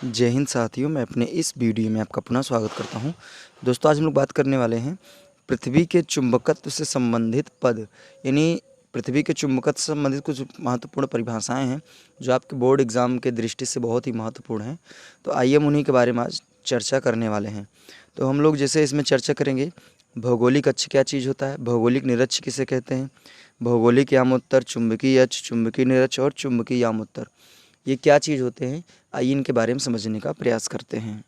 जय हिंद साथियों, मैं अपने इस वीडियो में आपका पुनः स्वागत करता हूं। दोस्तों, आज हम लोग बात करने वाले हैं पृथ्वी के चुंबकत्व से संबंधित पद, यानी पृथ्वी के चुंबकत्व से संबंधित कुछ महत्वपूर्ण परिभाषाएं हैं जो आपके बोर्ड एग्ज़ाम के दृष्टि से बहुत ही महत्वपूर्ण हैं। तो आइए हम उन्हीं के बारे में आज चर्चा करने वाले हैं। तो हम लोग जैसे इसमें चर्चा करेंगे, भौगोलिक अक्ष क्या चीज़ होता है, भौगोलिक निरक्ष किसे कहते हैं, भौगोलिक यामोत्तर, चुंबकीय अक्ष, चुंबकीय निरक्ष और चुंबकीय यामोत्तर, ये क्या चीज़ होते हैं। आइए इनके बारे में समझने का प्रयास करते हैं।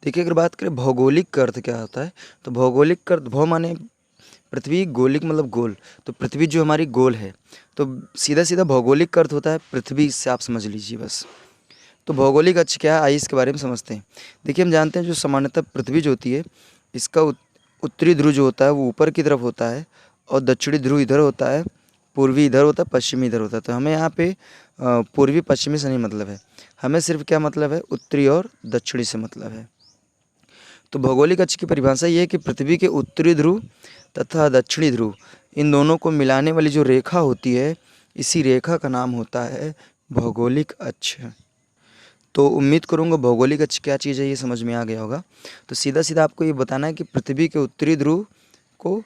देखिए, अगर बात करें भौगोलिक का अर्थ क्या होता है, तो भौगोलिक का अर्थ भौ माने पृथ्वी, गोलिक मतलब गोल, तो पृथ्वी जो हमारी गोल है, तो सीधा सीधा भौगोलिक का अर्थ होता है पृथ्वी, इससे आप समझ लीजिए बस। तो भौगोलिक अक्ष क्या है, आइए इसके बारे में समझते हैं। देखिए, हम जानते हैं जो सामान्यतः पृथ्वी जो होती है, इसका उत्तरी ध्रुव जो होता है वो ऊपर की तरफ होता है और दक्षिणी ध्रुव इधर होता है, पूर्वी इधर होता है, पश्चिमी इधर होता है। तो हमें यहाँ पे पूर्वी पश्चिमी से नहीं मतलब है, हमें सिर्फ क्या मतलब है, उत्तरी और दक्षिणी से मतलब है। तो भौगोलिक अक्ष की परिभाषा ये है कि पृथ्वी के उत्तरी ध्रुव तथा दक्षिणी ध्रुव, इन दोनों को मिलाने वाली जो रेखा होती है, इसी रेखा का नाम होता है भौगोलिक अक्ष। तो उम्मीद करूँगा भौगोलिक अक्ष क्या चीज़ है ये समझ में आ गया होगा। तो सीधा सीधा आपको ये बताना है कि पृथ्वी के उत्तरी ध्रुव को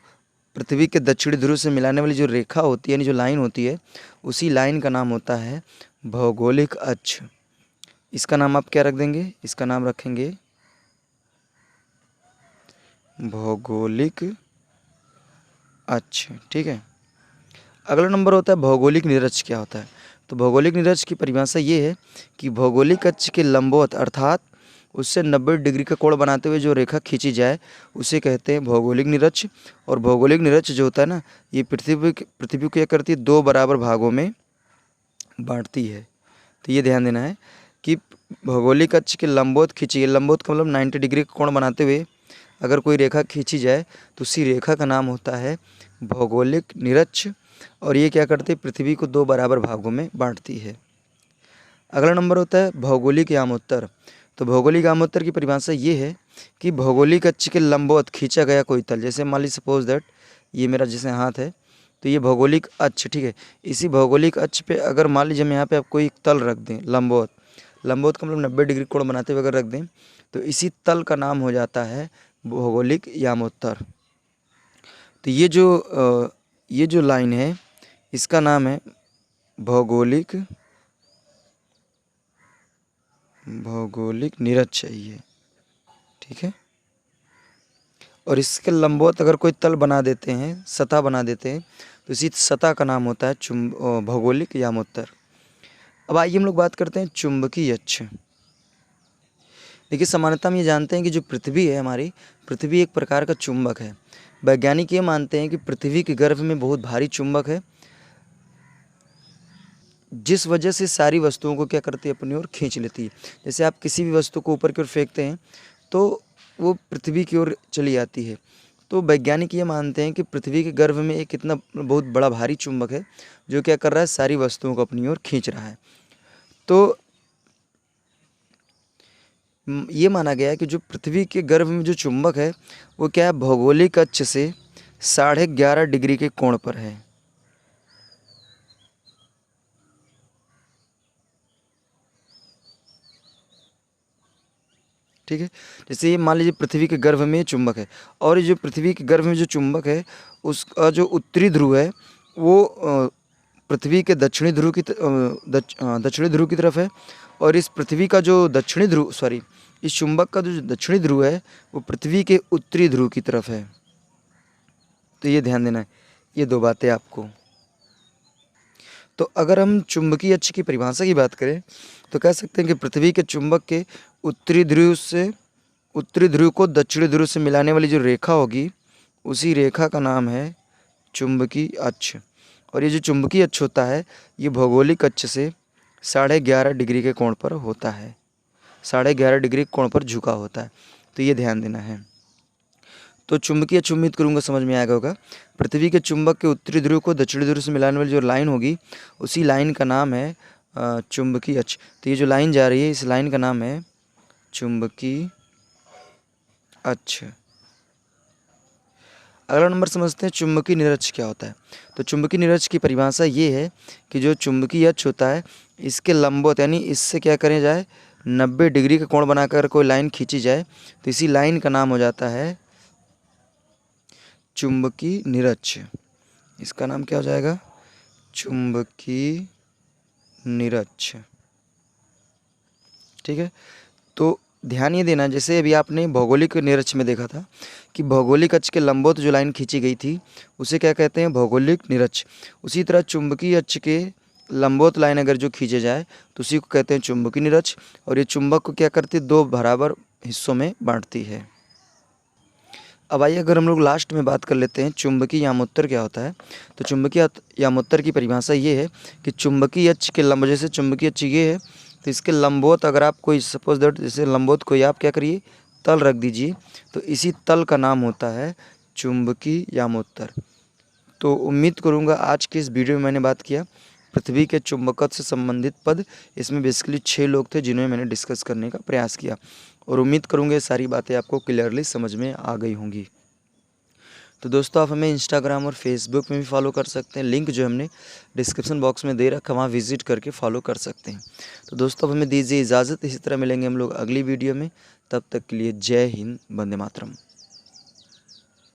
पृथ्वी के दक्षिणी ध्रुव से मिलाने वाली जो रेखा होती है, यानी जो लाइन होती है, उसी लाइन का नाम होता है भौगोलिक अक्ष। इसका नाम आप क्या रख देंगे, इसका नाम रखेंगे भौगोलिक अक्ष। ठीक है। अगला नंबर होता है भौगोलिक निरक्ष क्या होता है। तो भौगोलिक निरक्ष की परिभाषा ये है कि भौगोलिक अक्ष के लंबवत अर्थात उससे 90 डिग्री का कोण बनाते हुए जो रेखा खींची जाए उसे कहते हैं भौगोलिक निरक्ष। और भौगोलिक निरक्ष जो होता है ना, ये पृथ्वी को क्या करती है, दो बराबर भागों में बांटती है। तो ये ध्यान देना है कि भौगोलिक अक्ष के लंबवत खींची, लंबवत का मतलब 90 डिग्री का कोण बनाते हुए अगर कोई रेखा खींची जाए तो उसी रेखा का नाम होता है भौगोलिक निरक्ष। और ये क्या करती है, पृथ्वी को दो बराबर भागों में बांटती है। अगला नंबर होता है भौगोलिक यामोत्तर। तो भौगोलिक यामोत्तर की परिभाषा ये है कि भौगोलिक अक्ष के लंबवत खींचा गया कोई तल, जैसे मान लीजिए सपोज दैट ये मेरा जैसे हाथ है, तो ये भौगोलिक अक्ष, ठीक है। इसी भौगोलिक अक्ष पे अगर मान लीजिए हम यहाँ पे आपको एक तल रख दें लंबवत, लंबवत का मतलब 90 डिग्री कोण बनाते हुए अगर रख दें, तो इसी तल का नाम हो जाता है भौगोलिक यामोत्तर। तो ये जो लाइन है इसका नाम है भौगोलिक निरक्ष है ये, ठीक है। और इसके लंबवत अगर कोई तल बना देते हैं, सतह बना देते हैं, तो इसी सतह का नाम होता है भौगोलिक यामोत्तर। अब आइए हम लोग बात करते हैं चुंबकीय अक्ष। देखिए, सामान्यतः हम ये जानते हैं कि जो पृथ्वी है हमारी, पृथ्वी एक प्रकार का चुंबक है। वैज्ञानिक ये मानते हैं कि पृथ्वी के गर्भ में बहुत भारी चुंबक है, जिस वजह से सारी वस्तुओं को क्या करती है, अपनी ओर खींच लेती है। जैसे आप किसी भी वस्तु को ऊपर की ओर फेंकते हैं तो वो पृथ्वी की ओर चली आती है। तो वैज्ञानिक ये मानते हैं कि पृथ्वी के गर्भ में एक इतना बहुत बड़ा भारी चुंबक है जो क्या कर रहा है, सारी वस्तुओं को अपनी ओर खींच रहा है। तो ये माना गया है कि जो पृथ्वी के गर्भ में जो चुंबक है वो क्या है, भौगोलिक अक्ष से 11.5 डिग्री के कोण पर है। ठीक है। जैसे ये मान लीजिए पृथ्वी के गर्भ में चुंबक है, और ये जो पृथ्वी के गर्भ में जो चुंबक है उसका जो उत्तरी ध्रुव है वो पृथ्वी के दक्षिणी ध्रुव की तरफ है। और इस पृथ्वी का जो दक्षिणी ध्रुव इस चुंबक का जो दक्षिणी ध्रुव है वो पृथ्वी के उत्तरी ध्रुव की तरफ है। तो ये ध्यान देना है, ये दो बातें आपको। तो अगर हम चुंबकीय अक्ष की परिभाषा की बात करें तो कह सकते हैं कि पृथ्वी के चुंबक के उत्तरी ध्रुव को दक्षिणी ध्रुव से मिलाने वाली जो रेखा होगी, उसी रेखा का नाम है चुंबकीय अक्ष। और ये जो चुंबकीय अक्ष होता है ये भौगोलिक अक्ष से 11.5 डिग्री के कोण पर होता है, 11.5 डिग्री कोण पर झुका होता है। तो ये ध्यान देना है। तो चुंबकीय अक्ष उम्मीद करूँगा समझ में आएगा होगा। पृथ्वी के चुंबक के उत्तरी ध्रुव को दक्षिणी ध्रुव से मिलाने वाली जो लाइन होगी, उसी लाइन का नाम है चुंबकीय अक्ष। तो ये जो लाइन जा रही है इस लाइन का नाम है चुंबकीय अक्ष। अगला नंबर समझते हैं चुंबकीय निरक्ष क्या होता है। तो चुंबकीय निरक्ष की परिभाषा ये है कि जो चुंबकीय अक्ष होता है इसके लंबवत, यानी इससे क्या करें जाए 90 डिग्री का कोण बनाकर कोई लाइन खींची जाए तो इसी लाइन का नाम हो जाता है चुंबकीय निरक्ष। इसका नाम क्या हो जाएगा? चुंबकीय निरक्ष। ठीक है, तो ध्यान ये देना, जैसे अभी आपने भौगोलिक निरक्ष में देखा था कि भौगोलिक अक्ष के लंबवत जो लाइन खींची गई थी उसे क्या कहते हैं? भौगोलिक निरक्ष। उसी तरह चुंबकीय अक्ष के लंबवत लाइन अगर जो खींचे जाए तो उसी को कहते हैं चुंबकीय निरक्ष। और ये चुंबक को क्या करती है? 2 बराबर हिस्सों में बांटती है। अब आइए अगर हम लोग लास्ट में बात कर लेते हैं चुंबकीय यामोत्तर क्या होता है। तो चुंबकीय यामोत्तर की परिभाषा ये है कि चुंबकीय अक्ष के लंब, जैसे चुंबकीय अक्ष ये है तो इसके लंबवत अगर आप कोई सपोज दैट जैसे लंबवत कोई आप क्या करिए तल रख दीजिए तो इसी तल का नाम होता है चुंबकीय यामोत्तर। तो उम्मीद करूँगा आज के इस वीडियो में मैंने बात किया पृथ्वी के चुंबकत्व से संबंधित पद। इसमें बेसिकली 6 लोग थे जिन्हें मैंने डिस्कस करने का प्रयास किया और उम्मीद करूँगा ये सारी बातें आपको क्लियरली समझ में आ गई होंगी। तो दोस्तों आप हमें इंस्टाग्राम और फेसबुक में भी फॉलो कर सकते हैं, लिंक जो हमने डिस्क्रिप्शन बॉक्स में दे रखा वहाँ विजिट करके फॉलो कर सकते हैं। तो दोस्तों अब हमें दीजिए इजाज़त, इसी तरह मिलेंगे हम लोग अगली वीडियो में। तब तक के लिए जय हिंद, वंदे मातरम।